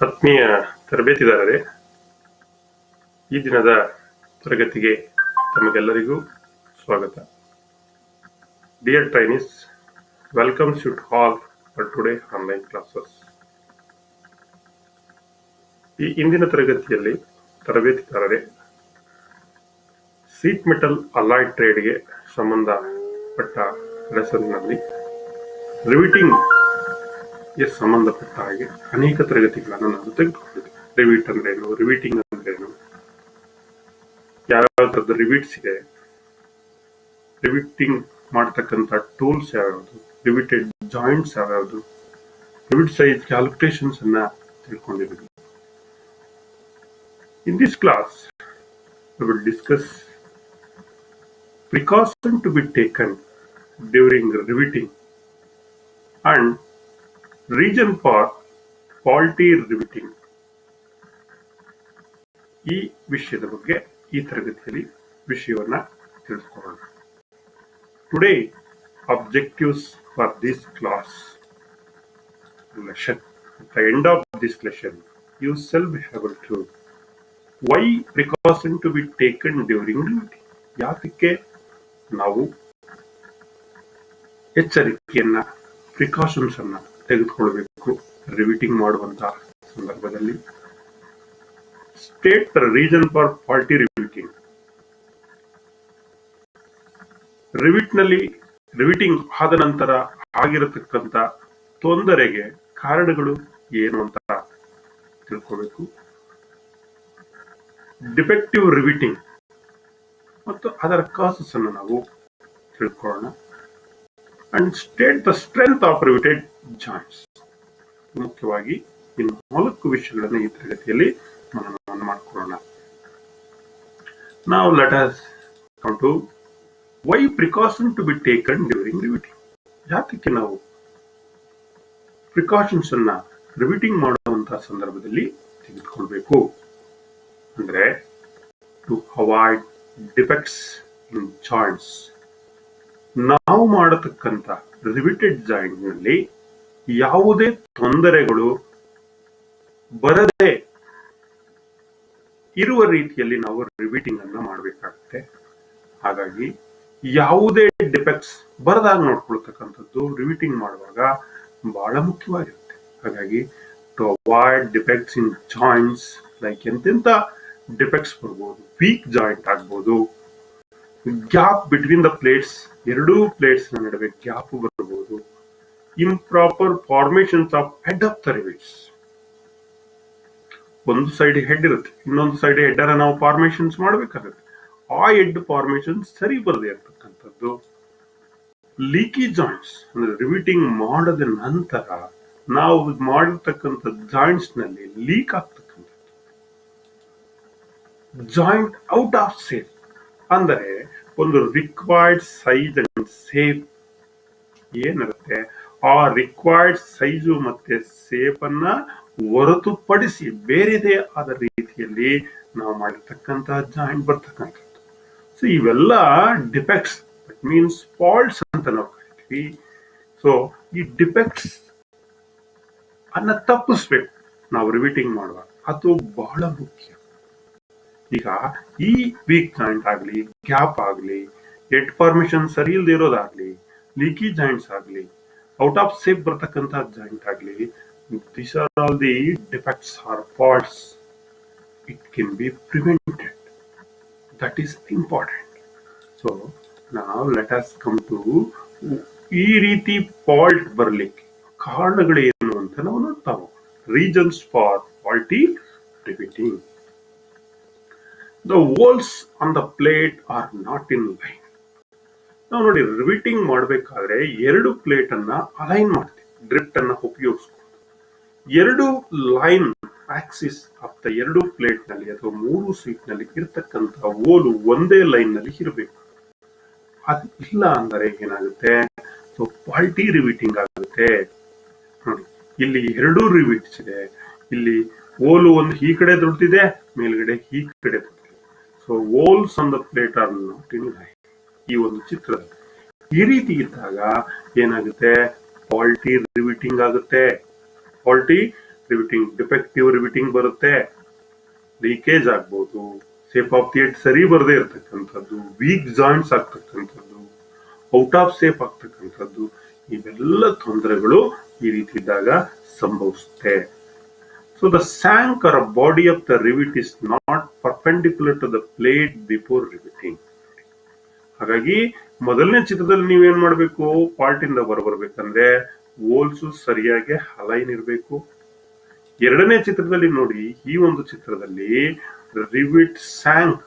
ಆತ್ಮೀಯ ತರಬೇತಿದಾರರೇ, ಈ ದಿನದ ತರಗತಿಗೆ ತಮಗೆಲ್ಲರಿಗೂ ಸ್ವಾಗತ. Dear trainees, welcomes you all for today online classes. ಈ ಇಂದಿನ ತರಗತಿಯಲ್ಲಿ ತರಬೇತಿದಾರರೇ, ಶೀಟ್ ಮೆಟಲ್ ಅಲಾಯ್ಡ್ ಟ್ರೇಡ್ಗೆ ಸಂಬಂಧಪಟ್ಟ ಲೆಸನ್ನಲ್ಲಿ ರಿವಿಟಿಂಗ್ ಗೆ ಸಂಬಂಧಪಟ್ಟ ಹಾಗೆ ಅನೇಕ ತರಗತಿಗಳನ್ನು ನಾನು ತೆಗೆದುಕೊಂಡಿದ್ದೆ. ರಿವಿಟ್ ಅಂದ್ರೇನು, ರಿವಿಟಿಂಗ್ ಅಂದ್ರೇನು, ಯಾವ್ಯಾವ ತರದ ರಿವಿಟ್ಸ್ ಇದೆ, ರಿವಿಟಿಂಗ್ ಮಾಡತಕ್ಕಂಥ ಟೂಲ್ಸ್ ಯಾವ್ಯಾವುದು, ರಿವಿಟೆಡ್ ಜಾಯಿಂಟ್ಸ್ ಯಾವ್ಯಾವುದು, ರಿವಿಟ್ ಸೈಜ್ ಕ್ಯಾಲ್ಕುಲೇಷನ್ಸ್ ಅನ್ನ ತಿಳ್ಕೊಂಡಿದ್ದೀವಿ. In this class we will discuss precaution to be taken during riveting and reason for faulty riveting. ಈ ವಿಷಯದ ಬಗ್ಗೆ ಈ ತರಗತಿಯಲ್ಲಿ ವಿಷಯವನ್ನ ತಿಳಿದುಕೊಳ್ಳೋಣ. Today objectives for this class lesson. At the end of this lesson, you shall be able to why precaution to be taken during riveting. ಯಾಕೆ ನಾವು ಎಚ್ಚರಿಕೆಯನ್ನ, precautions ಅನ್ನ ತೆಗೆದುಕೊಳ್ಳಬೇಕು ರಿವಿಟಿಂಗ್ ಮಾಡುವಂತಹ ಸಂದರ್ಭದಲ್ಲಿ. State the reason for faulty riveting. Riveting ಆದ ನಂತರ ಆಗಿರತಕ್ಕಂತ ತೊಂದರೆಗೆ ಕಾರಣಗಳು ಏನು ಅಂತ ತಿಳ್ಕೋಬೇಕು. ಡಿಫೆಕ್ಟಿವ್ ರಿವಿಟಿಂಗ್ ಮತ್ತು ಅದರ ಕಾಸಸ್ ಅನ್ನು ನಾವು ತಿಳ್ಕೊಳ್ಳೋಣ. And state the strength of riveted joints. ಮುಖ್ಯವಾಗಿ ಈ 4 ವಿಷಯಗಳನ್ನು ಈ ತರಗತಿಯಲ್ಲಿ ಮನನವನ್ನು ಮಾಡಿಕೊಳ್ಳೋಣ. ನಾವು let us come to why precaution to be taken during riveting. ಯಾತಕ್ಕೆ ನಾವು ಪ್ರಿಕಾಷನ್ಸ್ ಅನ್ನ ರಿವಿಟಿಂಗ್ ಮಾಡುವಂತಹ ಸಂದರ್ಭದಲ್ಲಿ ತೆಗೆದುಕೊಳ್ಬೇಕು ಅಂದ್ರೆ, to avoid defects in joints. ನಾವು ಮಾಡತಕ್ಕಂತ ರಿವಿಟೆಡ್ ಜಾಯಿಂಟ್ ನಲ್ಲಿ ಯಾವುದೇ ತೊಂದರೆಗಳು ಬರದೆ ಇರುವ ರೀತಿಯಲ್ಲಿ ನಾವು ರಿವಿಟಿಂಗ್ ಅನ್ನ ಮಾಡಬೇಕಾಗುತ್ತೆ. ಹಾಗಾಗಿ ಯಾವುದೇ ಡಿಫೆಕ್ಟ್ಸ್ ಬರದಾಗ ನೋಡ್ಕೊಳ್ತಕ್ಕಂಥದ್ದು ರಿವಿಟಿಂಗ್ ಮಾಡುವಾಗ ಬಹಳ ಮುಖ್ಯವಾಗಿರುತ್ತೆ. ಹಾಗಾಗಿ to avoid defects in joints, like ಎಂತೆಂತ ಡಿಫೆಕ್ಟ್ಸ್ ಬರ್ಬೋದು, ವೀಕ್ ಜಾಯಿಂಟ್ ಆಗ್ಬೋದು, ಗ್ಯಾಪ್ ಬಿಟ್ವೀನ್ ದ ಪ್ಲೇಟ್ಸ್, ಎರಡೂ ಪ್ಲೇಟ್ಸ್ ನಡುವೆ ಗ್ಯಾಪ್ ಬರಬಹುದು, improper formations of head of the rivets. ಒಂದು ಸೈಡ್ ಹೆಡ್ ಇರುತ್ತೆ, ಇನ್ನೊಂದು ಸೈಡ್ ಹೆಡ್ ಅನ್ನ ನಾವು ಫಾರ್ಮೇಶನ್ಸ್ ಮಾಡಬೇಕಾಗುತ್ತೆ. ಆ ಹೆಡ್ ಫಾರ್ಮೇಶನ್ ಸರಿ ಬರದೇ ಇರತಕ್ಕಂಥದ್ದು. ಲೀಕಿ ಜಾಯಿಂಟ್ಸ್ ಅಂದ್ರೆ ರಿವಿಟಿಂಗ್ ಮಾಡದ ನಂತರ ನಾವು ಮಾಡಿರ್ತಕ್ಕಂಥ ಜಾಯಿಂಟ್ಸ್ ನಲ್ಲಿ ಲೀಕ್ ಆಗ್ತಕ್ಕಂಥದ್ದು. ಜಾಯಿಂಟ್ ಔಟ್ ಆಫ್ ಸೇಫ್ ಅಂದರೆ ಒಂದು ರಿಕ್ವೈರ್ಡ್ ಸೈಜ್ ಅಂಡ್ ಸೇಫ್ ಏನಿರುತ್ತೆ, ಆ ರಿಕ್ವೈರ್ಡ್ ಸೈಜು ಮತ್ತೆ ಸೇಫ್ ಅನ್ನ ಹೊರತುಪಡಿಸಿ ಬೇರೆದೇ ಆದ ರೀತಿಯಲ್ಲಿ ನಾವು ಮಾಡಿರ್ತಕ್ಕಂತಹ ಜಾಯಿಂಟ್ ಬರ್ತಕ್ಕಂಥದ್ದು. ಸೊ ಇವೆಲ್ಲ ಡಿಫೆಕ್ಟ್ಸ್, ದಟ್ ಮೀನ್ಸ್ ಫಾಲ್ಟ್ಸ್ ಅಂತ ನಾವು ಕರಿತೀವಿ. ಸೊ ಈ ಡಿಫೆಕ್ಟ್ಸ್ ಅನ್ನ ತಪ್ಪಿಸ್ಬೇಕು ನಾವು ರಿವಿಟಿಂಗ್ ಮಾಡುವಾಗ, ಅದು ಬಹಳ ಮುಖ್ಯ. ಈಗ ಈ ವೀಕ್ ಜಾಯಿಂಟ್ ಆಗ್ಲಿ, ಗ್ಯಾಪ್ ಆಗ್ಲಿ, ಹೆಡ್ ಫಾರ್ಮೇಶನ್ ಸರಿ ಇಲ್ಲದೆ ಇರೋದಾಗ್ಲಿ, ಲೀಕಿ ಜಾಯಿಂಟ್ಸ್ ಆಗ್ಲಿ, ಔಟ್ ಆಫ್ ಸೇಫ್ ಬರ್ತಕ್ಕಂಥ ಜಾಯಿಂಟ್ ಆಗ್ಲಿ, these are all the defects or faults. It can be prevented. That is important. So now let us come to ಈ ರೀತಿ fault ಬರ್ಲಿಕ್ಕೆ ಕಾರಣಗಳೇನು ಅಂತ ನಾವು ನೋಡ್ತಾ ಹೋಗೋಣ. Reasons for faulty riveting. The holes on the plate are not in line. ನಾವು ನೋಡಿ, riveting ಮಾಡಬೇಕಾದ್ರೆ ಎರಡು ಪ್ಲೇಟ್ ಅನ್ನ ಅಲೈನ್ ಮಾಡ್ತೀವಿ ಡ್ರಿಫ್ಟ್ ಅನ್ನ ಉಪಯೋಗಿಸ್ಕೊಂಡು. ಎರಡು ಲೈನ್ ಆಕ್ಸಿಸ್ ಆಫ್ ದ ಎರಡು ಪ್ಲೇಟ್ ನಲ್ಲಿ ಅಥವಾ 3 ಸೀಟ್ ನಲ್ಲಿ ಇರತಕ್ಕಂತ ಹೋಲು ಒಂದೇ ಲೈನ್ ನಲ್ಲಿ ಇರಬೇಕು. ಅದು ಇಲ್ಲ ಅಂದರೆ ಏನಾಗುತ್ತೆ, ಸೊ ಫಾಲ್ಟಿ ರಿವಿಟಿಂಗ್ ಆಗುತ್ತೆ. ನೋಡಿ, ಇಲ್ಲಿ 2 ರಿವಿಟ್ಸ್ ಇದೆ. ಇಲ್ಲಿ ಹೋಲು ಒಂದು ಈ ಕಡೆ ದೊಡ್ಡದಿದೆ, ಮೇಲ್ಗಡೆ ಈ ಕಡೆ ದೊಡ್ಡದಿದೆ. So holes on the plate are not in line. ಈ ಒಂದು ಚಿತ್ರದಲ್ಲಿ ಈ ರೀತಿ ಇದ್ದಾಗ ಏನಾಗುತ್ತೆ, ಫಾಲ್ಟಿ ರಿವಿಟಿಂಗ್ ಆಗುತ್ತೆ. ಫಾಲ್ಟಿ ರಿವಿಟಿಂಗ್ ಡಿಫೆಕ್ಟಿವ್ ರಿವಿಟಿಂಗ್ ಬರುತ್ತೆ, ಲೀಕೇಜ್ ಆಗ್ಬೋದು, ಸೇಪ್ ಆಫ್ ದಿ ಹೆಡ್ ಸರಿ ಬರದೇ ಇರತಕ್ಕಂಥದ್ದು, ವೀಕ್ ಜಾಯಿಂಟ್ಸ್ ಆಗ್ತಕ್ಕಂಥದ್ದು, ಔಟ್ ಆಫ್ ಸೇಪ್ ಆಗ್ತಕ್ಕಂಥದ್ದು, ಇವೆಲ್ಲ ತೊಂದರೆಗಳು ಈ ರೀತಿ ಇದ್ದಾಗ ಸಂಭವಿಸುತ್ತೆ. So the shank or a body of the rivet is not perpendicular to the plate before riveting. ಹಾಗಾಗಿ ಮೊದಲನೇ ಚಿತ್ರದಲ್ಲಿ ನೀವೇನ್ ಮಾಡಬೇಕು, ಪಾರ್ಟ್ ಇಂದ ಬರ್ಬೇಕಂದ್ರೆ ಹೋಲ್ಸ್ ಸರಿಯಾಗಿ ಅಲೈನ್ ಇರಬೇಕು. ಎರಡನೇ ಚಿತ್ರದಲ್ಲಿ ನೋಡಿ, ಈ ಒಂದು ಚಿತ್ರದಲ್ಲಿ ರಿವಿಟ್ ಸ್ಯಾಂಕ್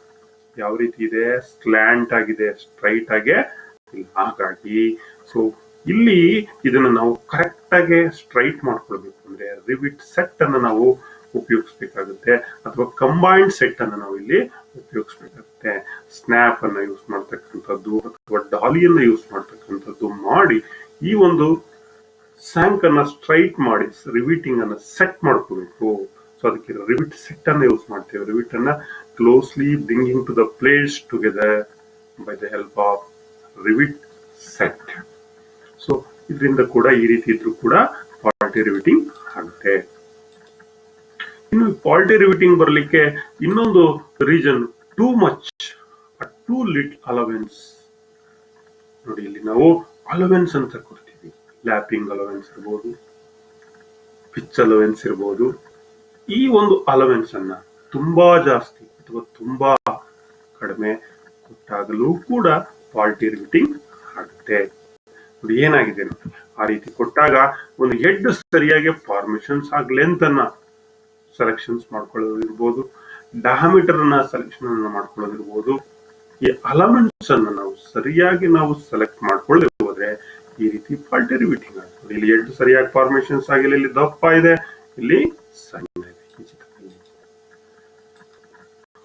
ಯಾವ ರೀತಿ ಇದೆ, ಸ್ಲ್ಯಾಂಟ್ ಆಗಿದೆ, ಸ್ಟ್ರೈಟ್ ಆಗಿ ಇಲ್ಲ. ಹಾಗಾಗಿ ಸೊ ಇಲ್ಲಿ ಇದನ್ನ ನಾವು ಕರೆಕ್ಟ್ ಆಗಿ ಸ್ಟ್ರೈಟ್ ಮಾಡ್ಕೊಳ್ಬೇಕು ಅಂದ್ರೆ ರಿವಿಟ್ ಸೆಟ್ ಅನ್ನ ನಾವು ಉಪಯೋಗಿಸ್ಬೇಕಾಗುತ್ತೆ, ಅಥವಾ ಕಂಬೈನ್ಡ್ ಸೆಟ್ ಅನ್ನ ನಾವು ಇಲ್ಲಿ ಉಪಯೋಗಿಸ್ಬೇಕಾಗುತ್ತೆ. ಸ್ನ್ಯಾಪ್ ಅನ್ನ ಯೂಸ್ ಮಾಡ್ತಕ್ಕಂಥದ್ದು ಅಥವಾ ಡಾಲಿಯನ್ನ ಯೂಸ್ ಮಾಡ್ತಕ್ಕಂಥದ್ದು ಮಾಡಿ ಈ ಒಂದು ಸ್ಯಾಂಕ್ ಅನ್ನ ಸ್ಟ್ರೈಟ್ ಮಾಡಿ ರಿವಿಟಿಂಗ್ ಅನ್ನ ಸೆಟ್ ಮಾಡ್ಕೋಬೇಕು. ಸೊ ಅದಕ್ಕೆ ರಿವಿಟ್ ಸೆಟ್ ಅನ್ನ ಯೂಸ್ ಮಾಡ್ತೇವೆ. ರಿವಿಟ್ ಅನ್ನ closely bringing to the plates together by the help of rivet set. So ಇದರಿಂದ ಕೂಡ ಈ ರೀತಿ ಇದ್ರೂ ಕೂಡ ಪಾಲ್ಟಿ ರಿವಿಟಿಂಗ್ ಆಗುತ್ತೆ. ಇನ್ನು ಪಾಲ್ಟಿ ರಿವಿಟಿಂಗ್ ಬರಲಿಕ್ಕೆ ಇನ್ನೊಂದು reason, too much too little allowance. ನೋಡಿ, ಇಲ್ಲಿ ನಾವು ಅಲವೆನ್ಸ್ ಅಂತ ಕೊಡ್ತೀವಿ. ಲ್ಯಾಪಿಂಗ್ ಅಲವೆನ್ಸ್ ಇರ್ಬೋದು, ಪಿಚ್ ಅಲವೆನ್ಸ್ ಇರ್ಬೋದು. ಈ ಒಂದು ಅಲವೆನ್ಸ್ ಅನ್ನ ತುಂಬಾ ಜಾಸ್ತಿ ಅಥವಾ ತುಂಬಾ ಕಡಿಮೆ ಕೊಟ್ಟಾಗಲೂ ಕೂಡ ಪಾಲ್ಟಿ ರಿವಿಟಿಂಗ್ ಆಗುತ್ತೆ. ನೋಡಿ ಏನಾಗಿದೆ ನೋಡಿ, ಆ ರೀತಿ ಕೊಟ್ಟಾಗ ಒಂದು ಹೆಡ್ ಸರಿಯಾಗಿ ಫಾರ್ಮೇಶನ್ಸ್ ಆಗಿ ಲೆಂತ್ ಅನ್ನ ಸೆಲೆಕ್ಷನ್ಸ್ ಮಾಡ್ಕೊಳ್ಳೋದಿರ್ಬೋದು, ಡಯಾಮೀಟರ್ ಅನ್ನ ಸೆಲೆಕ್ಷನ್ ಅನ್ನ ಮಾಡ್ಕೊಳ್ಳೋದಿರ್ಬೋದು. ಈ ಅಲಮೆಂಟ್ಸ್ ಅನ್ನ ನಾವು ಸರಿಯಾಗಿ ಸೆಲೆಕ್ಟ್ ಮಾಡ್ಕೊಳ್ಳದೆ ಹೋದ್ರೆ ಈ ರೀತಿ ಪಾಲ್ಟಿ ರಿವಿಟಿಂಗ್ ಆಗ್ತದೆ. ಇಲ್ಲಿ ಹೆಡ್ ಸರಿಯಾಗಿ ಫಾರ್ಮೇಶನ್ಸ್ ಆಗಿಲ್ಲ, ಇಲ್ಲಿ ದಪ್ಪ ಇದೆ, ಇಲ್ಲಿ ಸಣ್ಣ ಇದೆ. ಈ ಚಿತ್ರದಲ್ಲಿ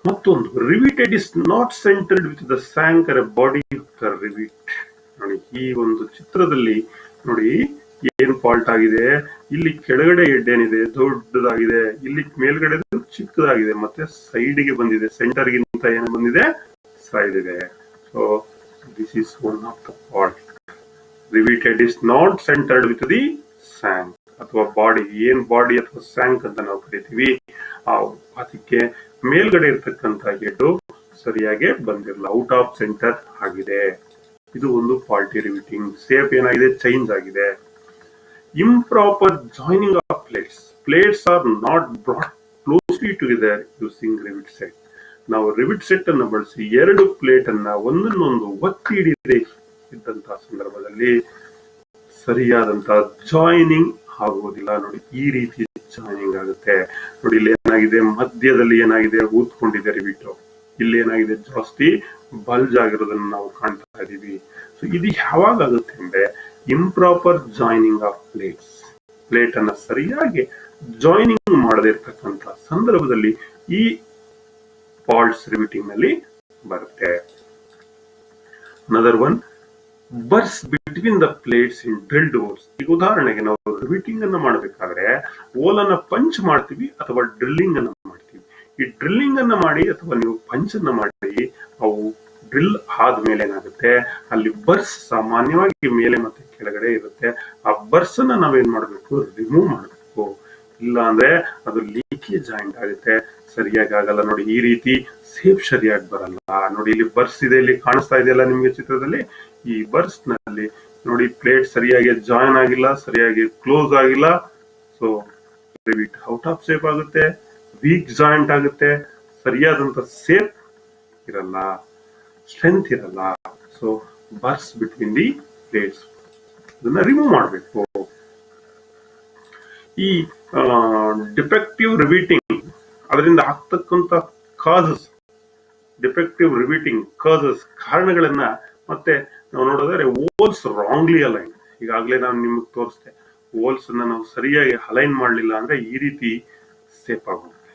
ಮತ್ತೊಂದು, riveted is not centred with the shank or body of the rivet. ನೋಡಿ, ಈ ಒಂದು ಚಿತ್ರದಲ್ಲಿ ನೋಡಿ ಏನ್ ಫಾಲ್ಟ್ ಆಗಿದೆ, ಇಲ್ಲಿ ಕೆಳಗಡೆ ಹೆಡ್ ಏನಿದೆ ದೊಡ್ಡದಾಗಿದೆ, ಇಲ್ಲಿ ಮೇಲ್ಗಡೆ ಚಿಕ್ಕದಾಗಿದೆ, ಮತ್ತೆ ಸೈಡ್ಗೆ ಬಂದಿದೆ, ಸೆಂಟರ್ ಗಿಂತ ಏನು ಬಂದಿದೆ, ಸೈಡ್ ಇದೆ. So this is one of the fault. Riveted is not centred with the shank ಅಥವಾ ಬಾಡಿ. ಏನ್ ಬಾಡಿ ಅಥವಾ ಸ್ಯಾಂಕ್ ಅಂತ ನಾವು ಕರಿತೀವಿ, ಅದಕ್ಕೆ ಮೇಲ್ಗಡೆ ಇರ್ತಕ್ಕಂಥ ಹೆಡ್ ಸರಿಯಾಗಿ ಬಂದಿರಲ್ಲ, ಔಟ್ ಆಫ್ ಸೆಂಟರ್ ಆಗಿದೆ. ಇದು ಒಂದು ಫಾಲ್ಟಿ ರಿವಿಟಿಂಗ್. ಸೇಪ್ ಏನಾಗಿದೆ, ಚೇಂಜ್ ಆಗಿದೆ. Improper joining of plates. Plates are not brought closely together using rivet set. ನಾವು ರಿವಿಟ್ ಸೆಟ್ ಅನ್ನು ಬಳಸಿ ಎರಡು ಪ್ಲೇಟ್ ಅನ್ನ ಒಂದನ್ನೊಂದು ಒತ್ತಿ ಹಿಡಿಯದೆ ಇದ್ದಂತಹ ಸಂದರ್ಭದಲ್ಲಿ ಸರಿಯಾದಂತಹ ಜಾಯಿನಿಂಗ್ ಆಗುವುದಿಲ್ಲ. ನೋಡಿ, ಈ ರೀತಿ ಜಾಯಿನಿಂಗ್ ಆಗುತ್ತೆ. ನೋಡಿ, ಇಲ್ಲಿ ಏನಾಗಿದೆ, ಮಧ್ಯದಲ್ಲಿ ಏನಾಗಿದೆ, ಊದ್ಕೊಂಡಿದೆ ರಿವಿಟ್. ಇಲ್ಲಿ ಏನಾಗಿದೆ, ಜಾಸ್ತಿ ಬಲ್ಜ್ ಆಗಿರೋದನ್ನ ನಾವು ಕಾಣ್ತಾ ಇದೀವಿ. ಸೊ ಇದು ಯಾವಾಗ ಆಗುತ್ತೆ ಅಂದ್ರೆ improper joining of plates. Plate ಅನ್ನ ಸರಿಯಾಗಿ ಜಾಯಿನಿಂಗ್ ಮಾಡದೇ ಇರ್ತಕ್ಕಂಥ ಸಂದರ್ಭದಲ್ಲಿ ಈ ಫಾಲ್ಟ್ಸ್ ರಿವಿಟಿಂಗ್ ನಲ್ಲಿ ಬರುತ್ತೆ. Another one, burrs between the plates in drilled holes. ಈಗ ಉದಾಹರಣೆಗೆ ನಾವು ರಿವಿಟಿಂಗ್ ಅನ್ನ ಮಾಡಬೇಕಾದ್ರೆ ಹೋಲ್ ಅನ್ನ ಪಂಚ್ ಮಾಡ್ತೀವಿ ಅಥವಾ ಡ್ರಿಲ್ಲಿಂಗ್ ಅನ್ನ ಮಾಡ್ತೀವಿ. ಈ ಡ್ರಿಲ್ಲಿಂಗ್ ಅನ್ನ ಮಾಡಿ ಅಥವಾ ನೀವು ಪಂಚ್ ಅನ್ನ ಮಾಡಿ ಅವು ಡ್ರಿಲ್ ಆದ್ಮೇಲೆ ಏನಾಗುತ್ತೆ, ಅಲ್ಲಿ ಬರ್ಸ್ ಸಾಮಾನ್ಯವಾಗಿ ಮೇಲೆ ಮತ್ತೆ ಕೆಳಗಡೆ ಇರುತ್ತೆ. ಆ ಬರ್ಸ್ ಅನ್ನ ನಾವೇನ್ ಮಾಡ್ಬೇಕು, ರಿಮೂವ್ ಮಾಡ್ಬೇಕು. ಇಲ್ಲ ಅಂದ್ರೆ ಅದು ಲೀಕೇಜ್ ಜಾಯಿಂಟ್ ಆಗುತ್ತೆ, ಸರಿಯಾಗಿ ಆಗಲ್ಲ. ನೋಡಿ, ಈ ರೀತಿ ಸೇಪ್ ಸರಿಯಾಗಿ ಬರಲ್ಲ. ನೋಡಿ, ಇಲ್ಲಿ ಬರ್ಸ್ ಇದೆ, ಇಲ್ಲಿ ಕಾಣಿಸ್ತಾ ಇದೆಯಲ್ಲ ನಿಮ್ಗೆ ಚಿತ್ರದಲ್ಲಿ. ಈ ಬರ್ಸ್ ನಲ್ಲಿ ನೋಡಿ ಪ್ಲೇಟ್ ಸರಿಯಾಗಿ ಜಾಯಿನ್ ಆಗಿಲ್ಲ, ಸರಿಯಾಗಿ ಕ್ಲೋಸ್ ಆಗಿಲ್ಲ. So rivet out of shape ಆಗುತ್ತೆ, ವೀಕ್ ಜಾಯಿಂಟ್ ಆಗುತ್ತೆ, ಸರಿಯಾದಂತ ಸೇಪ್ ಇರಲ್ಲ, ಸ್ಟ್ರೆಂತ್ ಇರಲ್ಲ. ಸೊ ಬರ್ಸ್ ಬಿಟ್ವೀನ್ ದಿ ಪ್ಲೇಟ್ಸ್ ಅದನ್ನ ರಿಮೂವ್ ಮಾಡಬೇಕು. ಈ ಡಿಫೆಕ್ಟಿವ್ ರಿವಿಟಿಂಗ್ ಅದರಿಂದ ಆಗ್ತಕ್ಕಂತ ಕಾಸಸ್, ಡಿಫೆಕ್ಟಿವ್ ರಿವಿಟಿಂಗ್ ಕಾಸಸ್ ಕಾರಣಗಳನ್ನ ಮತ್ತೆ ನಾವು ನೋಡೋದಾದ್ರೆ ಹೋಲ್ಸ್ ರಾಂಗ್ಲಿ ಅಲೈನ್. ಈಗಾಗಲೇ ನಾನು ನಿಮಗೆ ತೋರಿಸ್ದೆ, ಹೋಲ್ಸ್ ಅನ್ನ ನಾವು ಸರಿಯಾಗಿ ಅಲೈನ್ ಮಾಡಲಿಲ್ಲ ಅಂದ್ರೆ ಈ ರೀತಿ ಸೇಪ್ ಆಗುತ್ತೆ,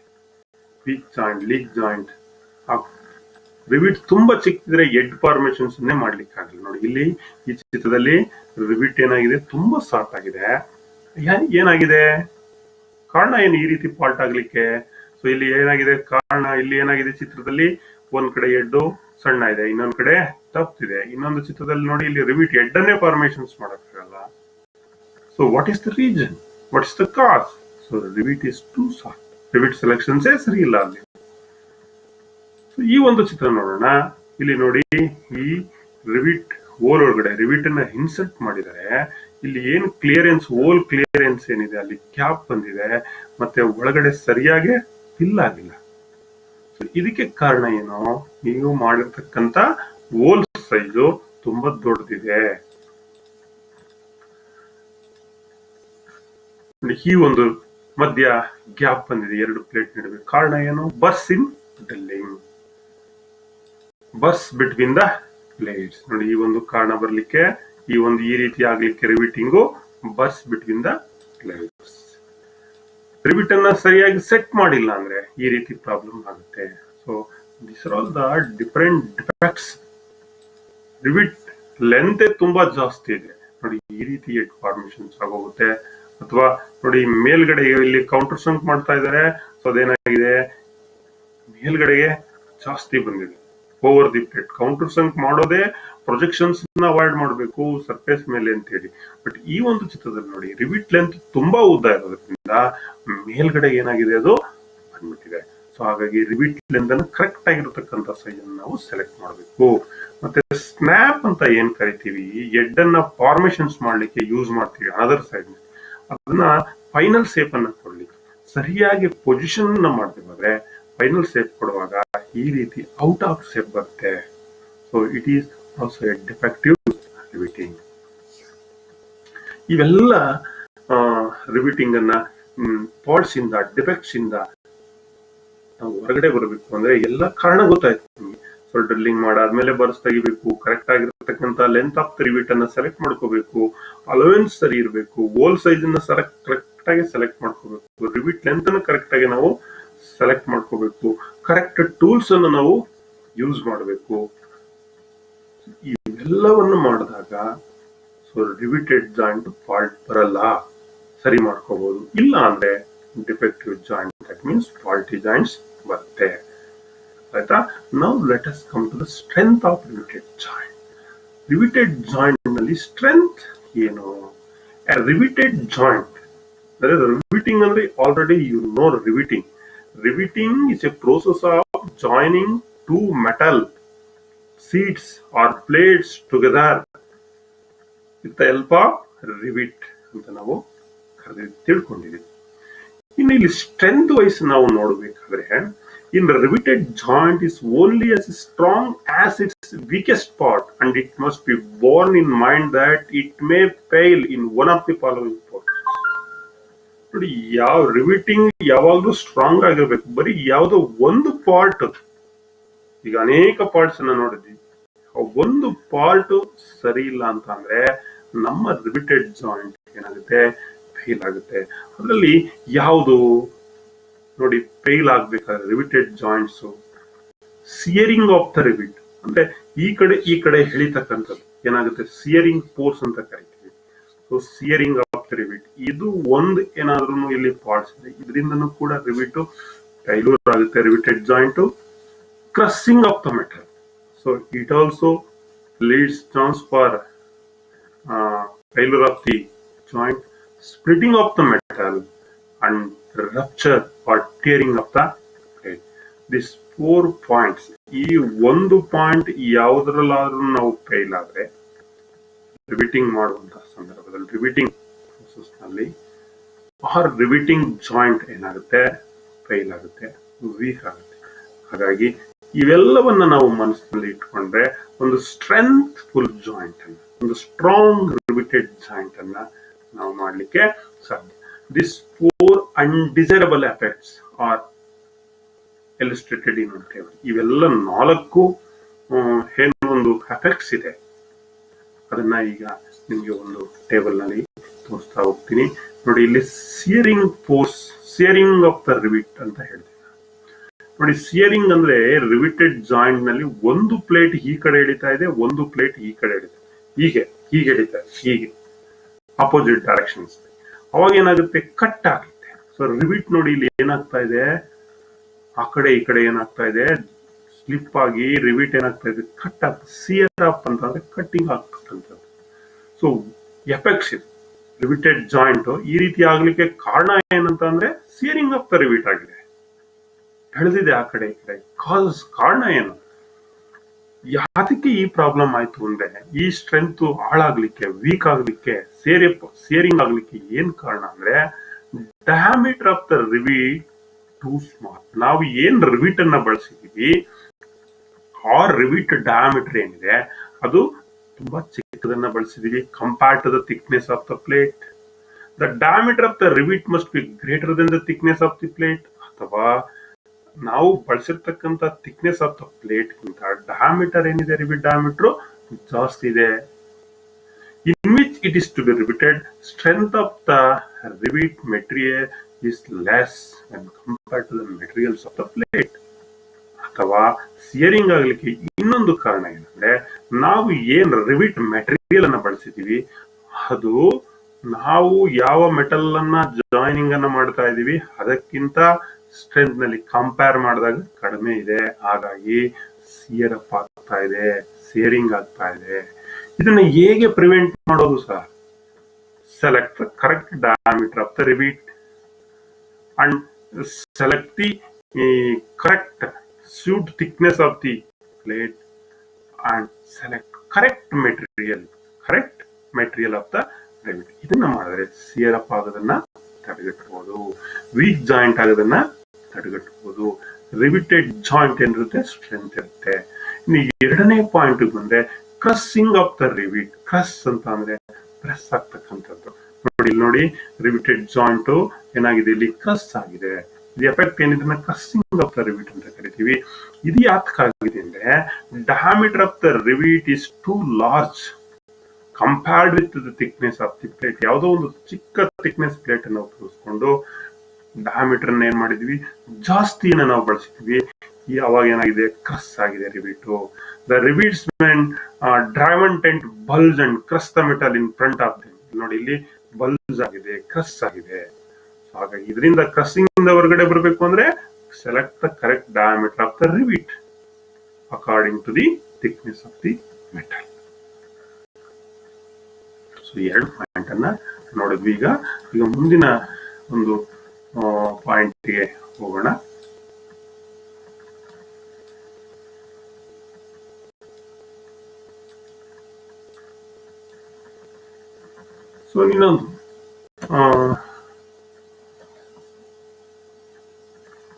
ವೀಕ್ ಜಾಯಿಂಟ್, ಲೀಕ್ ಜಾಯಿಂಟ್ ಆಗುತ್ತೆ. ರಿವಿಟ್ ತುಂಬಾ ಚಿಕ್ಕಿದ್ರೆ ಎಡ್ ಫಾರ್ಮೇಶನ್ಸ್ ಮಾಡ್ಲಿಕ್ಕೆ ಆಗಲ್ಲ. ನೋಡಿ, ಇಲ್ಲಿ ಈ ಚಿತ್ರದಲ್ಲಿ ರಿವಿಟ್ ಏನಾಗಿದೆ, ತುಂಬಾ ಶಾರ್ಟ್ ಆಗಿದೆ. ಏನಾಗಿದೆ ಕಾರಣ ಏನು ಈ ರೀತಿ ಫಾಲ್ಟ್ ಆಗ್ಲಿಕ್ಕೆ? ಸೊ ಇಲ್ಲಿ ಏನಾಗಿದೆ ಕಾರಣ, ಇಲ್ಲಿ ಏನಾಗಿದೆ ಚಿತ್ರದಲ್ಲಿ ಒಂದ್ ಕಡೆ ಎಡ್ಡು ಸಣ್ಣ ಇದೆ, ಇನ್ನೊಂದ್ ಕಡೆ ತಪ್ಪಿದೆ. ಇನ್ನೊಂದು ಚಿತ್ರದಲ್ಲಿ ನೋಡಿ, ಇಲ್ಲಿ ರಿವಿಟ್ ಎಡ್ಡನ್ನೇ ಫಾರ್ಮೇಶನ್ಸ್ ಮಾಡಕ್ಕಾಗಲ್ಲ. So what is the reason, what is the cause? So rivet is too soft, rivet ಸೆಲೆಕ್ಷನ್ಸೇ ಸರಿ ಇಲ್ಲ ಅಲ್ಲಿ. ಸೊ ಈ ಒಂದು ಚಿತ್ರ ನೋಡೋಣ. ಇಲ್ಲಿ ನೋಡಿ, ಈ ರಿವಿಟ್ ಹೋಲ್ ಒಳಗಡೆ ರಿವಿಟ್ ಅನ್ನ ಇನ್ಸರ್ಟ್ ಮಾಡಿದರೆ ಇಲ್ಲಿ ಏನು ಕ್ಲಿಯರೆನ್ಸ್, ಹೋಲ್ ಕ್ಲಿಯರೆನ್ಸ್ ಏನಿದೆ ಅಲ್ಲಿ ಕ್ಯಾಪ್ ಬಂದಿದೆ, ಮತ್ತೆ ಒಳಗಡೆ ಸರಿಯಾಗಿ ಫಿಲ್ ಆಗಿಲ್ಲ. ಇದಕ್ಕೆ ಕಾರಣ ಏನು? ನೀವು ಮಾಡಿರ್ತಕ್ಕಂತ ಹೋಲ್ ಸೈಜು ತುಂಬಾ ದೊಡ್ಡದಿದೆ. ಈ ಒಂದು ಮಧ್ಯ ಗ್ಯಾಪ್ ಬಂದಿದೆ ಎರಡು ಪ್ಲೇಟ್ ನಡುವೆ. ಕಾರಣ ಏನು? ಬರ್ಸ್ in drilling, ಬರ್ಸ್ between the plates. ನೋಡಿ, ಈ ಒಂದು ಕಾರಣ ಬರ್ಲಿಕ್ಕೆ, ಈ ರೀತಿ ಆಗ್ಲಿಕ್ಕೆ ರಿವಿಟಿಂಗು ಬರ್ಸ್ ಬಿಟ್ವೀನ್ ದ ಪ್ಲೇಟ್ಸ್. ರಿವಿಟ್ ಅನ್ನ ಸರಿಯಾಗಿ ಸೆಟ್ ಮಾಡಿಲ್ಲ ಅಂದ್ರೆ ಈ ರೀತಿ ಪ್ರಾಬ್ಲಮ್ ಆಗುತ್ತೆ. So this are all the different defects. Rivet length ತುಂಬಾ ಜಾಸ್ತಿ ಇದೆ ನೋಡಿ, ಈ ರೀತಿ ಎಡ್ ಫಾರ್ಮೇಶನ್ಸ್ ಆಗೋಗುತ್ತೆ. ಅಥವಾ ನೋಡಿ, ಮೇಲ್ಗಡೆ ಇಲ್ಲಿ ಕೌಂಟರ್ ಸಂಕ್ ಮಾಡ್ತಾ ಇದ್ದಾರೆ, ಸೊ ಅದೇನಾಗಿದೆ, ಮೇಲ್ಗಡೆಗೆ ಜಾಸ್ತಿ ಬಂದಿದೆ over the plate. Counter Sank ಮಾಡೋದೇ ಪ್ರೊಜೆಕ್ಷನ್ಸ್ ಅವಾಯ್ಡ್ ಮಾಡಬೇಕು ಸರ್ಫೇಸ್ ಮೇಲೆ ಅಂತ ಹೇಳಿ. ಬಟ್ ಈ ಒಂದು ಚಿತ್ರದಲ್ಲಿ ನೋಡಿ, ರಿವಿಟ್ ಲೆಂತ್ ತುಂಬಾ ಉದ್ದ ಇರೋದ್ರಿಂದ ಮೇಲ್ಗಡೆ ಏನಾಗಿದೆ, ಅದು ಬಂದ್ಬಿಟ್ಟಿದೆ. ಸೊ ಹಾಗಾಗಿ ರಿವಿಟ್ ಲೆಂತ್ ಅನ್ನು ಕರೆಕ್ಟ್ ಆಗಿರತಕ್ಕಂತ ಸೈಜ್ ಅನ್ನು ನಾವು ಸೆಲೆಕ್ಟ್ ಮಾಡಬೇಕು. ಮತ್ತೆ ಸ್ನ್ಯಾಪ್ ಅಂತ ಏನ್ ಕರಿತೀವಿ, ಎಡ್ ಅನ್ನ ಫಾರ್ಮೇಶನ್ಸ್ ಮಾಡ್ಲಿಕ್ಕೆ ಯೂಸ್ ಮಾಡ್ತೀವಿ ಅದರ್ ಸೈಡ್, ಅದನ್ನ ಫೈನಲ್ ಶೇಪ್ ಅನ್ನ ಕೊಡ್ಲಿಕ್ಕೆ ಸರಿಯಾಗಿ ಪೊಸಿಷನ್ ಮಾಡಬೇಕಾದ್ರೆ ಫೈನಲ್ ಶೇಪ್ ಕೊಡುವಾಗ ಈ ರೀತಿ ಔಟ್ ಆಫ್ ಶೇಪ್ ಬರುತ್ತೆ. So it is also A defective riveting. ಇವೆಲ್ಲ ರಿವಿಟಿಂಗ್ ಅನ್ನ ಫಾಲ್ಟ್ಸ್ ಇಂದ, ಡಿಫೆಕ್ಟ್ಸ್ ಇಂದ ನಾವು ಹೊರಗಡೆ ಬರಬೇಕು ಅಂದ್ರೆ ಎಲ್ಲ ಕಾರಣ ಗೊತ್ತಾಯ್ತು ನಿಮಗೆ. ಸೊ ಡ್ರಿಲ್ಲಿಂಗ್ ಮಾಡಾದ್ಮೇಲೆ ಬರ್ಸ್ ತೆಗಿಬೇಕು, ಕರೆಕ್ಟ್ ಆಗಿರತಕ್ಕಂತ ಲೆಂತ್ ಆಫ್ ದ ರಿವಿಟ್ ಅನ್ನ ಸೆಲೆಕ್ಟ್ ಮಾಡ್ಕೋಬೇಕು, ಅಲೋವೆನ್ಸ್ ಸರಿ ಇರಬೇಕು, ಹೋಲ್ ಸೈಜ್ ಅನ್ನ ಕರೆಕ್ಟ್ ಆಗಿ ಸೆಲೆಕ್ಟ್ ಮಾಡ್ಕೋಬೇಕು, ರಿವಿಟ್ ಲೆಂತ್ ಅನ್ನ ಕರೆಕ್ಟ್ ಆಗಿ ನಾವು ಸೆಲೆಕ್ಟ್ ಮಾಡ್ಕೋಬೇಕು, ಕರೆಕ್ಟ್ ಟೂಲ್ಸ್ ಅನ್ನು ನಾವು ಯೂಸ್ ಮಾಡಬೇಕು. ಇವೆಲ್ಲವನ್ನು ಮಾಡಿದಾಗ ಸೊ ರಿವಿಟೆಡ್ ಜಾಯಿಂಟ್ ಫಾಲ್ಟ್ ಬರಲ್ಲ, ಸರಿ ಮಾಡ್ಕೋಬಹುದು. ಇಲ್ಲ ಅಂದ್ರೆ defective joint, that means faulty joints ಬರುತ್ತೆ. ಆಯ್ತಾ? Now let us come to the strength of riveted joint. Riveted joint ನಲ್ಲಿ ಸ್ಟ್ರೆಂತ್ ಏನು? ರಿವಿಟೆಡ್ ಜಾಯಿಂಟ್ ರಿವಿಟಿಂಗ್ ಅಂದ್ರೆ already you know riveting. Riveting is a process of joining two metal sheets or plates together with the help of rivet ಅಂತ ನಾವು ತಿಳ್ಕೊಂಡಿದ್ದೀವಿ. ಇನ್ನು ಇಲ್ಲಿ strength wise ನಾವು ನೋಡಬೇಕಾದ್ರೆ, in riveted joint is only as strong as its weakest part, and it must be borne in mind that it may fail in one of the following parts. ನೋಡಿ, ಯಾವ riveting ಯಾವಾಗ್ಲೂ strong ಆಗಿರ್ಬೇಕು. ಬರೀ ಯಾವ್ದೋ ಒಂದು part, ಈಗ ಅನೇಕ parts ಅನ್ನ ನೋಡಿದ್ವಿ, ಒಂದು ಪಾರ್ಟ್ ಸರಿ ಇಲ್ಲ ಅಂತ ಅಂದ್ರೆ ನಮ್ಮ ರಿವಿಟೆಡ್ ಜಾಯಿಂಟ್ ಏನಾಗುತ್ತೆ, ಫೇಲ್ ಆಗುತ್ತೆ. ಅದರಲ್ಲಿ ಯಾವುದು ನೋಡಿ ಫೇಲ್ ಆಗ್ಬೇಕಾದ್ರೆ riveted joints, shearing of the rivet ಅಂದ್ರೆ ಈ ಕಡೆ ಎಳಿತಕ್ಕಂಥದ್ದು ಏನಾಗುತ್ತೆ, ಸಿಯರಿಂಗ್ ಫೋರ್ಸ್ ಅಂತ ಕರಿತೀವಿ. So shearing of the rivet, ಇದು ಒಂದು ಏನಾದ್ರೂ ಇಲ್ಲಿ ಪಾರ್ಟ್ಸ್ ಇದೆ, ಇದರಿಂದನೂ ಕೂಡ ರಿವಿಟ್ ಫೇಲ್ಯೂರ್ ಆಗುತ್ತೆ, riveted joint. Crushing of the metal, so it also leads chance for failure of the joint. Splitting of the metal and rupture or tearing of the plate. These 4 points, ಈ ಒಂದು point ಯಾವುದರಲ್ಲಾದ್ರೂ ನಾವು fail ಆದ್ರೆ riveting ಮಾಡುವಂತಹ ಸಂದರ್ಭದಲ್ಲಿ, riveting process ನಲ್ಲಿ R riveting joint ಏನಾಗುತ್ತೆ, fail ಆಗುತ್ತೆ, weak ಆಗುತ್ತೆ. ಹಾಗಾಗಿ ಇವೆಲ್ಲವನ್ನ ನಾವು ಮನಸ್ಸಿನಲ್ಲಿ ಇಟ್ಕೊಂಡ್ರೆ ಒಂದು ಸ್ಟ್ರೆಂತ್ ಫುಲ್ ಜಾಯಿಂಟ್ ಅನ್ನ, ಒಂದು ಸ್ಟ್ರಾಂಗ್ ರಿವಿಟೆಡ್ ಜಾಯಿಂಟ್ ಅನ್ನ ನಾವು ಮಾಡ್ಲಿಕ್ಕೆ ಸಾಧ್ಯ. This 4 undesirable effects are illustrated in table. ಇವೆಲ್ಲ 4 ಏನು ಒಂದು ಎಫೆಕ್ಟ್ಸ್ ಇದೆ, ಅದನ್ನ ಈಗ ನಿಮ್ಗೆ ಒಂದು ಟೇಬಲ್ ನಲ್ಲಿ ತೋರಿಸ್ತಾ ಹೋಗ್ತೀನಿ. ನೋಡಿ, ಇಲ್ಲಿ ಸಿಯರಿಂಗ್ ಫೋರ್ಸ್, ಸಿಯರಿಂಗ್ ಆಫ್ ದ ರಿವಿಟ್ ಅಂತ ಹೇಳ್ತೀನಿ. ನೋಡಿ, ಸಿಯರಿಂಗ್ ಅಂದ್ರೆ ರಿವಿಟೆಡ್ ಜಾಯಿಂಟ್ ನಲ್ಲಿ ಒಂದು ಪ್ಲೇಟ್ ಈ ಕಡೆ ಎಳಿತಾ ಇದೆ, ಒಂದು ಪ್ಲೇಟ್ ಈ ಕಡೆ ಎಳಿತಾ ಇದೆ, ಹೀಗೆ ಎಳಿತಾ ಇದೆ, ಹೀಗೆ ಅಪೋಸಿಟ್ ಡೈರೆಕ್ಷನ್ಸ್. ಅವಾಗ ಏನಾಗುತ್ತೆ, ಕಟ್ ಆಗುತ್ತೆ. ಸೊ ರಿವಿಟ್ ನೋಡಿ ಇಲ್ಲಿ ಏನಾಗ್ತಾ ಇದೆ, ಆ ಕಡೆ ಈ ಕಡೆ ಏನಾಗ್ತಾ ಇದೆ, ಸ್ಲಿಪ್ ಆಗಿ ರಿವಿಟ್ ಏನಾಗ್ತಾ ಇದೆ, ಕಟ್ ಆಗ್ತದೆ. ಸಿಯರ್ ಅಪ್ ಅಂತಂದ್ರೆ ಕಟ್ಟಿಂಗ್ ಆಗ್ತಕ್ಕಂಥದ್ದು. ಸೊ ಎಫೆಕ್ಟ್ಸ್ ಇದೆ. ರಿವಿಟೆಡ್ ಜಾಯಿಂಟ್ ಈ ರೀತಿ ಆಗ್ಲಿಕ್ಕೆ ಕಾರಣ ಏನಂತ ಅಂದ್ರೆ ಸಿಯರಿಂಗ್ ಆಫ್ ದ ರಿವಿಟ್ ಆಗಿದೆ, ಬೆಳೆದಿದೆ ಆ ಕಡೆ ಈ ಕಡೆ. ಕಾರಣ ಏನು, ಯಾತಕ್ಕೆ ಈ ಪ್ರಾಬ್ಲಮ್ ಆಯ್ತು ಅಂದ್ರೆ ಈ ಸ್ಟ್ರೆಂತ್ ಹಾಳಾಗ್ಲಿಕ್ಕೆ, ವೀಕ್ ಆಗ್ಲಿಕ್ಕೆ, ಸೇರಿಂಗ್ ಆಗ್ಲಿಕ್ಕೆ ಏನ್ ಕಾರಣ ಅಂದ್ರೆ diameter of the rivet too small. ನಾವು ಏನ್ ರಿವಿಟ್ ಅನ್ನ ಬಳಸಿದೀವಿ ಆ ರಿವಿಟ್ ಡಯಾಮೀಟರ್ ಏನಿದೆ ಅದು ತುಂಬಾ ಚಿಕ್ಕದನ್ನ ಬಳಸಿದೀವಿ compared to the thickness of the plate. The diameter of the rivet must be greater than the thickness of the plate. ಅಥವಾ ನಾವು ಬಳಸಿರ್ತಕ್ಕಂಥ ಥಿಕ್ನೆಸ್ ಆಫ್ ದ ಪ್ಲೇಟ್ ಗಿಂತ ಡಯಾಮೀಟರ್ ಏನಿದೆ, ರಿವಿಟ್ ಡಯಾಮೀಟರ್ ಜಾಸ್ತಿ ಇದೆ. In which it is to be riveted, strength of the rivet material is less when compared to the materials of the plate. ಅಥವಾ shearing ಆಗ್ಲಿಕ್ಕೆ ಇನ್ನೊಂದು ಕಾರಣ ಏನಂದ್ರೆ ನಾವು ಏನ್ ರಿವಿಟ್ ಮೆಟೀರಿಯಲ್ ಅನ್ನ ಬಳಸಿದೀವಿ ಅದು ನಾವು ಯಾವ ಮೆಟಲ್ ಅನ್ನ ಜಾಯಿನಿಂಗ್ ಅನ್ನ ಮಾಡ್ತಾ ಇದೀವಿ ಅದಕ್ಕಿಂತ ಸ್ಟ್ರೆಂತ್ ನಲ್ಲಿ ಕಂಪೇರ್ ಮಾಡಿದಾಗ ಕಡಿಮೆ ಇದೆ. ಹಾಗಾಗಿ ಸಿಯರ್ ಅಪ್ ಆಗ್ತಾ ಇದೆ, ಸೇರಿಂಗ್ ಆಗ್ತಾ ಇದೆ. ಇದನ್ನ ಹೇಗೆ ಪ್ರಿವೆಂಟ್ ಮಾಡೋದು sir? Select the correct diameter of the rivet and select the correct suit thickness of the plate and select correct material of the rivet. ಇದನ್ನ ಮಾಡಿದ್ರೆ ಸಿಯರ್ ಅಪ್ ಆಗೋದನ್ನ ತಡೆಗಟ್ಟಬಹುದು, ವೀಕ್ ಜಾಯಿಂಟ್ ಆಗೋದನ್ನ ತಡೆಗಟ್ಟಬಹುದು. ರಿವಿಟೆಡ್ ಜಾಯಿಂಟ್ ಏನಿರುತ್ತೆ ಸ್ಟ್ರೆಂತ್ ಇರುತ್ತೆ. ಇನ್ನು ಎರಡನೇ ಪಾಯಿಂಟ್ ಬಂದ್ರೆ ಕ್ರಸ್ಸಿಂಗ್ ಆಫ್ ದ ರಿವಿಟ್. ಕ್ರಸ್ ಅಂತ ಅಂದ್ರೆ ಪ್ರೆಸ್ ಆಗ್ತಕ್ಕಂಥದ್ದು. ನೋಡಿ ರಿವಿಟೆಡ್ ಜಾಯಿಂಟ್ ಏನಾಗಿದೆ, ಇಲ್ಲಿ ಕ್ರಸ್ ಆಗಿದೆ. ದಿ ಎಫೆಕ್ಟ್ ಏನಿದೆ ಕ್ರಸ್ಸಿಂಗ್ ಆಫ್ ದ ರಿವಿಟ್ ಅಂತ ಕರಿತೀವಿ. ಇದು ಯಾತಕ್ಕಾಗಿದೆ ಅಂದ್ರೆ diameter of the rivet is two large compared with the thickness of the plate. ಯಾವುದೋ ಒಂದು ಚಿಕ್ಕ ಥಿಕ್ನೆಸ್ ಪ್ಲೇಟ್ ಅನ್ನು ಉಪಯೋಗಿಸ್ಕೊಂಡು ಡಯಾಮೀಟರ್ ಅನ್ನ ಏನ್ ಮಾಡಿದ್ವಿ, ಜಾಸ್ತಿನ ನಾವು ಬಳಸಿದ್ವಿ. ಅವಾಗ ಏನಾಗಿದೆ, ಕ್ರಸ್ ಆಗಿದೆ rivet. The rivets when driven tend bulge and crush the metal in front of them. ನೋಡಿ ಇಲ್ಲಿ ಬಲ್ಜ್ ಆಗಿದೆ, ಕ್ರಸ್ ಆಗಿದೆ. ಹಾಗಾಗಿ ಇದರಿಂದ ಕ್ರಸ್ಸಿಂಗ್ ಇಂದ ಹೊರಗಡೆ ಬರಬೇಕು ಅಂದ್ರೆ select the correct diameter of the rivet according to the thickness of the metal. So ಎರಡು ಪಾಯಿಂಟ್ ಅನ್ನ ನೋಡಿದ್ವಿ. ಈಗ ಮುಂದಿನ ಒಂದು ಪಾಯಿಂಟ್ಗೆ ಹೋಗೋಣ. ಸೊ ಇನ್ನೊಂದು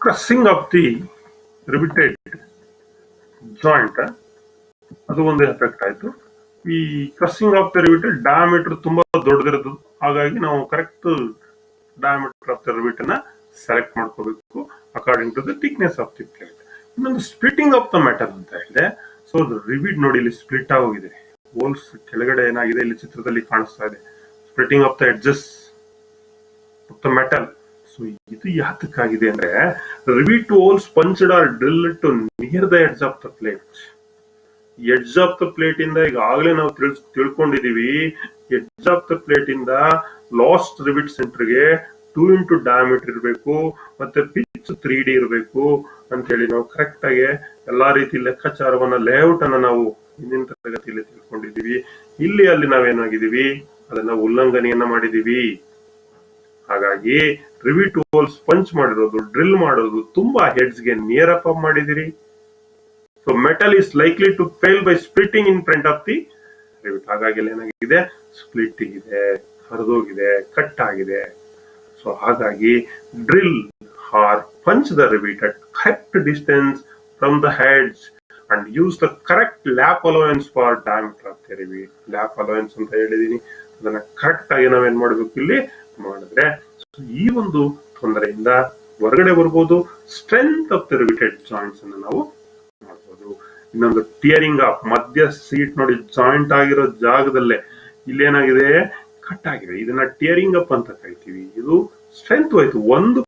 crushing of the riveted joint, ಅದು ಒಂದು ಎಫೆಕ್ಟ್ ಆಯ್ತು. ಈ crushing of the riveted diameter ತುಂಬಾ ದೊಡ್ಡದಿರೋದು, ಹಾಗಾಗಿ ನಾವು correct diameter of the rivet ಅನ್ನ ಸೆಲೆಕ್ಟ್ ಮಾಡ್ಕೋಬೇಕು according to the thickness of the plate. ಇನ್ನೊಂದು ಸ್ಪ್ಲಿಟಿಂಗ್ ಆಫ್ ದ ಮೆಟಲ್ ಅಂತ ಹೇಳಿದೆ. ಸೊ ರಿವಿಟ್ ನೋಡಿ ಇಲ್ಲಿ ಸ್ಪ್ಲಿಟ್ ಆಗೋಗಿದೆ, ಹೋಲ್ಸ್ ಕೆಳಗಡೆ ಏನಾಗಿದೆ ಇಲ್ಲಿ ಚಿತ್ರದಲ್ಲಿ ಕಾಣಿಸ್ತಾ ಇದೆ. Splitting of the edges of the metal. So ಇದು ಯಾತಕ್ಕಾಗಿದೆ ಅಂದ್ರೆ rivet holes punched or drill too near the edge of the plate. Edge of the plate ಇಂದ ಈಗಾಗಲೇ ನಾವು ತಿಳ್ಕೊಂಡಿದೀವಿ, ಎಡ್ಜ್ ಆಫ್ ದ ಪ್ಲೇಟ್ ಇಂದ ಲಾಸ್ಟ್ ರಿವಿಟ್ ಸೆಂಟರ್ಗೆ 2 ಇಂಟು ಡಯಾಮೀಟರ್ ಇರಬೇಕು, ಮತ್ತೆ ಪಿಚ್ 3D ಇರಬೇಕು ಅಂತ ಹೇಳಿ ನಾವು ಕರೆಕ್ಟ್ ಆಗಿ ಎಲ್ಲಾ ರೀತಿ ಲೆಕ್ಕಾಚಾರವನ್ನ ಲೇಔಟ್ ಅನ್ನ ನಾವು ಹಿಂದಿನ ತರಗತಿಯಲ್ಲಿ ತಿಳ್ಕೊಂಡಿದೀವಿ. ಇಲ್ಲಿ ಅಲ್ಲಿ ನಾವೇನಾಗಿದೀವಿ, ಅದನ್ನ ಉಲ್ಲಂಘನೆಯನ್ನ ಮಾಡಿದೀವಿ. ಹಾಗಾಗಿ ರಿವಿಟ್ ಹೋಲ್ಸ್ ಪಂಚ್ ಮಾಡಿರೋದು, ಡ್ರಿಲ್ ಮಾಡೋದು ತುಂಬಾ ಹೆಡ್ಸ್ ಗೆ ನಿಯರ್ ಅಪ್ ಮಾಡಿದಿರಿ. So metal is likely to fail by splitting in front of the rivet. ಹಾಗಾಗಿ ಏನಾಗಿದೆ, ಸ್ಪ್ಲಿಟ್ ಇದೆ, ಹರಿದೋಗಿದೆ, ಕಟ್ ಆಗಿದೆ. ಸೊ ಹಾಗಾಗಿ drill or punch the rivet at correct distance from the heads and use the correct lap allowance for diameter of the rivet. Lap allowance ಅಂತ ಹೇಳಿದೀನಿ, ಅದನ್ನ correct ಆಗಿ ನಾವೇನ್ ಮಾಡ್ಬೇಕು ಇಲ್ಲಿ ಮಾಡಿದ್ರೆ ಈ ಒಂದು ತೊಂದರೆಯಿಂದ ಹೊರಗಡೆ ಬರ್ಬೋದು. Strength of the riveted joints ಅನ್ನು ನಾವು ಮಾಡ್ಬೋದು. ಇನ್ನೊಂದು ಟಿಯರಿಂಗ್ ಆಫ್, ಮಧ್ಯ ಸೀಟ್ ನೋಡಿ ಜಾಯಿಂಟ್ ಆಗಿರೋ ಜಾಗದಲ್ಲೇ ಇಲ್ಲೇನಾಗಿದೆ, ಕಟ್ ಆಗಿದೆ. ಇದನ್ನ ಟಿಯರಿಂಗ್ ಅಪ್ ಅಂತ ಕರಿತೀವಿ. ಇದು ಸ್ಟ್ರೆಂತ್ ಹೋಯ್ತು. ಒಂದು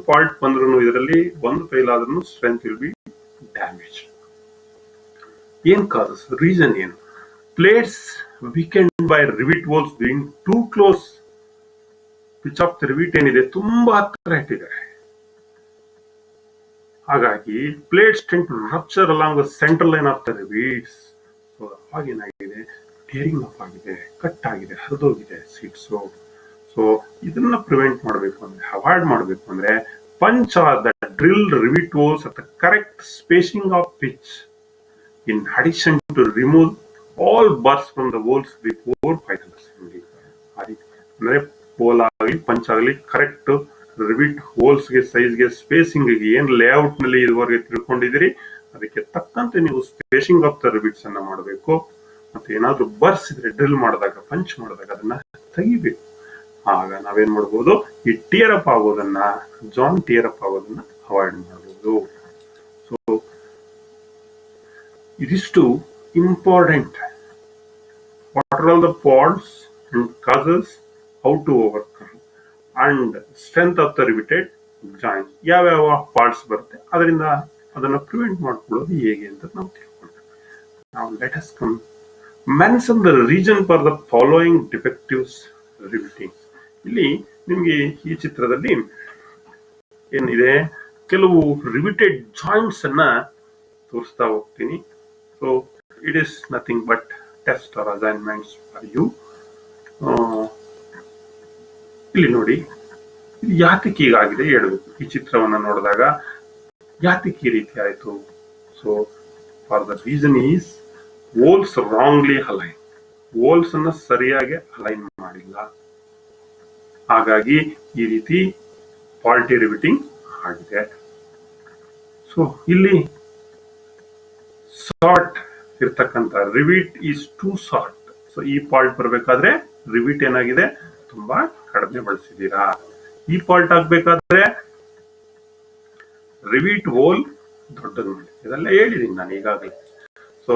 ಪಾರ್ಟ್ ಬಂದ್ರು ಇದರಲ್ಲಿ ಒಂದು ಫೇಲ್ ಆದ್ರೂ ಸ್ಟ್ರೆಂತ್ ವಿಲ್ ಬಿ ಡ್ಯಾಮೇಜ್. ಏನ್ ಕಾಸಸ್, ರೀಸನ್ ಏನು? Plates weakened by rivet holes being too close. Pitch of the rivet ಏನಿದೆ ತುಂಬಾ ಹತ್ತಿರ ಇಟ್ಟಿದ್ದಾರೆ. ಹಾಗಾಗಿ plates tend to rupture along the central line of the rivets. So ಹಾಗೇನಾಗಿದೆ, tearing up ಆಗಿದೆ, cut ಆಗಿದೆ, ಹರಿದೋಗಿದೆ ಸೀಟ್ಸು. ಸೊ ಇದನ್ನ ಪ್ರಿವೆಂಟ್ ಮಾಡಬೇಕು ಅಂದ್ರೆ, ಅವಾಯ್ಡ್ ಮಾಡಬೇಕು ಅಂದ್ರೆ, punch or the drill rivet holes at the correct spacing of pitch in addition to remove all burrs from the holes before final assembly. ಅಂದ್ರೆ hole ಆಗಲಿ ಪಂಚ್ ಆಗಲಿ ಕರೆಕ್ಟ್ ರಿವಿಟ್ ಹೋಲ್ಸ್ ಗೆ size ಗೆ spacing ಗೆ ಏನ್ layout ನಲ್ಲಿ ಇದುವರೆಗೆ ತಿಳ್ಕೊಂಡಿದ್ದೀರಿ ಅದಕ್ಕೆ ತಕ್ಕಂತೆ ನೀವು ಸ್ಪೇಸಿಂಗ್ ಆಫ್ ದ ರಿವಿಟ್ಸ್ ಅನ್ನ ಮಾಡಬೇಕು. ಮತ್ತೆ ಏನಾದ್ರೂ ಬರ್ಸ್ ಇದ್ರೆ ಡ್ರಿಲ್ ಮಾಡಿದಾಗ ಪಂಚ್ ಮಾಡಿದಾಗ ಅದನ್ನ ತೆಗಿಬೇಕು. ಆಗ ನಾವೇನ್ ಮಾಡಬಹುದು, ಈ ಟಿಯರ್ ಅಪ್ ಆಗೋದನ್ನ, ಜಾಯಿಂಟ್ ಟಿಯರ್ ಅಪ್ ಆಗೋದನ್ನ ಅವಾಯ್ಡ್ ಮಾಡಬಹುದು. ಸೊ ಇದಿಷ್ಟು important. What are all the faults and causes, how to overcome, and strength of the riveted joint. ಯಾವ್ಯಾವ ಪಾರ್ಟ್ಸ್ ಬರುತ್ತೆ ಅದರಿಂದ ಅದನ್ನ ಪ್ರಿವೆಂಟ್ ಮಾಡ್ಕೊಳ್ಳೋದು ಹೇಗೆ ಅಂತ ನಾವು ತಿಳ್ಕೊಂಡ್ವಿ. Now let us come mention the reason for the following defectives riveting. ಇಲ್ಲಿ ನಿಮ್ಗೆ ಈ ಚಿತ್ರದಲ್ಲಿ ಏನಿದೆ, ಕೆಲವು ರಿವಿಟೆಡ್ ಜಾಯಿಂಟ್ಸ್ ಅನ್ನ ತೋರಿಸ್ತಾ ಹೋಗ್ತೀನಿ. So it is nothing but test or assignments for you. ಇಲ್ಲಿ ನೋಡಿ, ಯಾತಕ್ಕೆ ಹೀಗಾಗಿದೆ ಹೇಳಬೇಕು. ಈ ಚಿತ್ರವನ್ನ ನೋಡಿದಾಗ ಯಾತಕ್ಕೆ ಈ ರೀತಿ ಆಯ್ತು? So for the reason is holes wrongly align. Holes ಅನ್ನ ಸರಿಯಾಗಿ ಅಲೈನ್ ಮಾಡಿಲ್ಲ, ಹಾಗಾಗಿ ಈ ರೀತಿ ಫಾಲ್ಟಿ ರಿವಿಟಿಂಗ್ ಆಗಿದೆ. ಸೊ ಇಲ್ಲಿ ಶಾರ್ಟ್ ಇರ್ತಕ್ಕಂಥ rivet is two short. So ಈ ಫಾಲ್ಟ್ ಬರಬೇಕಾದ್ರೆ ರಿವಿಟ್ ಏನಾಗಿದೆ, ತುಂಬಾ ಕಡಿಮೆ ಬಳಸಿದೀರಾ. ಈ ಫಾಲ್ಟ್ ಆಗ್ಬೇಕಾದ್ರೆ ರಿವಿಟ್ ಹೋಲ್ ದೊಡ್ಡದು ಮಾಡಿ, ಇದೆಲ್ಲ ಹೇಳಿದೀನಿ ನಾನು ಈಗಾಗಲೇ. So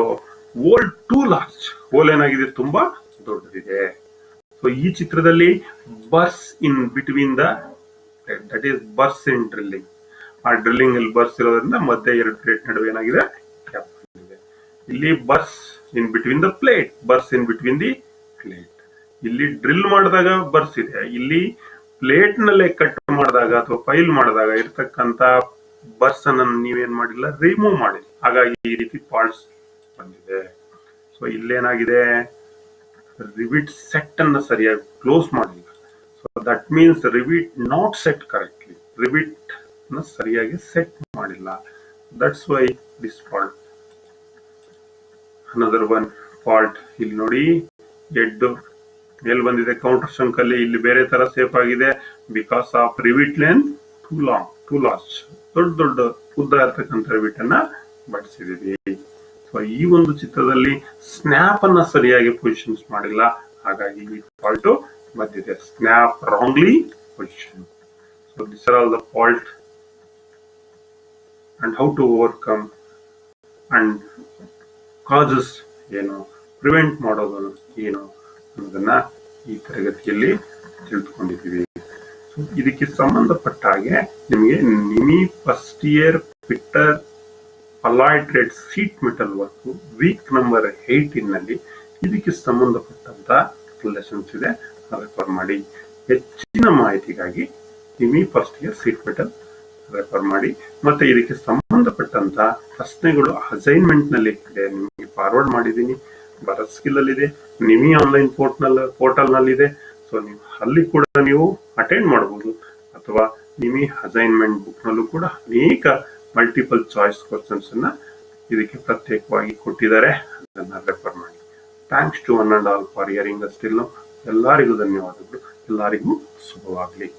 hole too large, hole ಏನಾಗಿದೆ ತುಂಬಾ ದೊಡ್ಡದಿದೆ. ಸೊ ಈ ಚಿತ್ರದಲ್ಲಿ burrs in between the, that is burrs in drilling. ಆ ಡ್ರಿಲ್ಲಿಂಗ್ ಅಲ್ಲಿ ಬರ್ಸ್ ಇರೋದ್ರಿಂದ ಮಧ್ಯೆ ಎರಡು ಪ್ಲೇಟ್ ನಡುವೆ ಏನಾಗಿದೆ, ಗ್ಯಾಪ್ ಇದೆ. ಇಲ್ಲಿ burrs in between the plate, burrs in between the plate. ಇಲ್ಲಿ ಡ್ರಿಲ್ ಮಾಡಿದಾಗ ಬರ್ಸ್ ಇದೆ, ಇಲ್ಲಿ ಪ್ಲೇಟ್ ನಲ್ಲೇ ಕಟ್ ಮಾಡಿದಾಗ ಅಥವಾ ಫೈಲ್ ಮಾಡಿದಾಗ ಇರ್ತಕ್ಕಂತ ಬರ್ಸ್ ಅನ್ನ ನೀವೇನ್ ಮಾಡಿಲ್ಲ, ರಿಮೂವ್ ಮಾಡಿ. ಹಾಗಾಗಿ ಈ ರೀತಿ ಫಾಲ್ಟ್ಸ್ ಬಂದಿದೆ. ಸೊ ಇಲ್ಲೇನಾಗಿದೆ, ರಿವಿಟ್ ಸೆಟ್ ಅನ್ನ ಸರಿಯಾಗಿ ಕ್ಲೋಸ್ ಮಾಡಿಲ್ಲ. So that means rivet not set correctly, rivet ನ ಸರಿಯಾಗಿ ಸೆಟ್ ಮಾಡಿಲ್ಲ. That's why this fault. Another one fault, ಇಲ್ಲಿ ನೋಡಿ, ಹೆಡ್ ಮೇಲ್ ಬಂದಿದೆ ಕೌಂಟರ್ ಶಂಕ್ ಅಲ್ಲಿ, ಇಲ್ಲಿ ಬೇರೆ ತರ ಸೇಫ್ ಆಗಿದೆ. Because of rivet length two long, two large, ದೊಡ್ಡ ದೊಡ್ಡ ಉದ್ದ ಇರ್ತಕ್ಕಂಥ ರಿವಿಟ್ ಅನ್ನ ಬಳಸಿದೀವಿ. ಸೊ ಈ ಒಂದು ಚಿತ್ರದಲ್ಲಿ ಸ್ನ್ಯಾಪ್ ಅನ್ನ ಸರಿಯಾಗಿ ಪೊಸಿಷನ್ಸ್ ಮಾಡಿಲ್ಲ, ಹಾಗಾಗಿ ಈ ಫಾಲ್ಟ್ ಬಂದಿದೆ. Snap wrongly position. So this are all the fault and how to overcome and causes ಏನು, ಪ್ರಿವೆಂಟ್ ಮಾಡೋದು ಏನು ಅನ್ನೋದನ್ನ ಈ ತರಗತಿಯಲ್ಲಿ ತಿಳಿದುಕೊಂಡಿದ್ದೀವಿ. ಇದಕ್ಕೆ ಸಂಬಂಧಪಟ್ಟ ಹಾಗೆ ನಿಮಗೆ NIMI first year fitter allied trade sheet metal work week number 18 ನಲ್ಲಿ ಇದಕ್ಕೆ ಸಂಬಂಧಪಟ್ಟಂತ ಲೆಸನ್ಸ್ ಇದೆ, ರೆಫರ್ ಮಾಡಿ. ಹೆಚ್ಚಿನ ಮಾಹಿತಿಗಾಗಿ NIMI first year sheet metal refer ಮಾಡಿ. ಮತ್ತೆ ಇದಕ್ಕೆ ಸಂಬಂಧಪಟ್ಟಂತ ಪ್ರಶ್ನೆಗಳು ಅಸೈನ್ಮೆಂಟ್ ನಲ್ಲಿ ಇದೆ, ನಿಮಗೆ ಫಾರ್ವರ್ಡ್ ಮಾಡಿದ್ದೀನಿ. ಭರತ್ ಸ್ಕಿಲ್ ಅಲ್ಲಿ ಇದೆ, ನಿಮಿ ಆನ್ಲೈನ್ ಪೋರ್ಟಲ್ ನಲ್ಲಿ ಇದೆ. ಸೊ ನೀವು ಅಲ್ಲಿ ಕೂಡ ನೀವು ಅಟೆಂಡ್ ಮಾಡಬಹುದು, ಅಥವಾ ನಿಮಿ ಅಸೈನ್ಮೆಂಟ್ ಬುಕ್ ನಲ್ಲೂ ಕೂಡ ಅನೇಕ ಮಲ್ಟಿಪಲ್ ಚಾಯ್ಸ್ ಕ್ವಶನ್ಸ್ ಅನ್ನ ಇದಕ್ಕೆ ಪ್ರತ್ಯೇಕವಾಗಿ ಕೊಟ್ಟಿದ್ದಾರೆ, ಅದನ್ನ ರೆಫರ್ ಮಾಡಿ. Thanks to one and all for hearing us till now. ಎಲ್ಲರಿಗೂ ಧನ್ಯವಾದಗಳು, ಎಲ್ಲರಿಗೂ ಶುಭವಾಗಲಿ.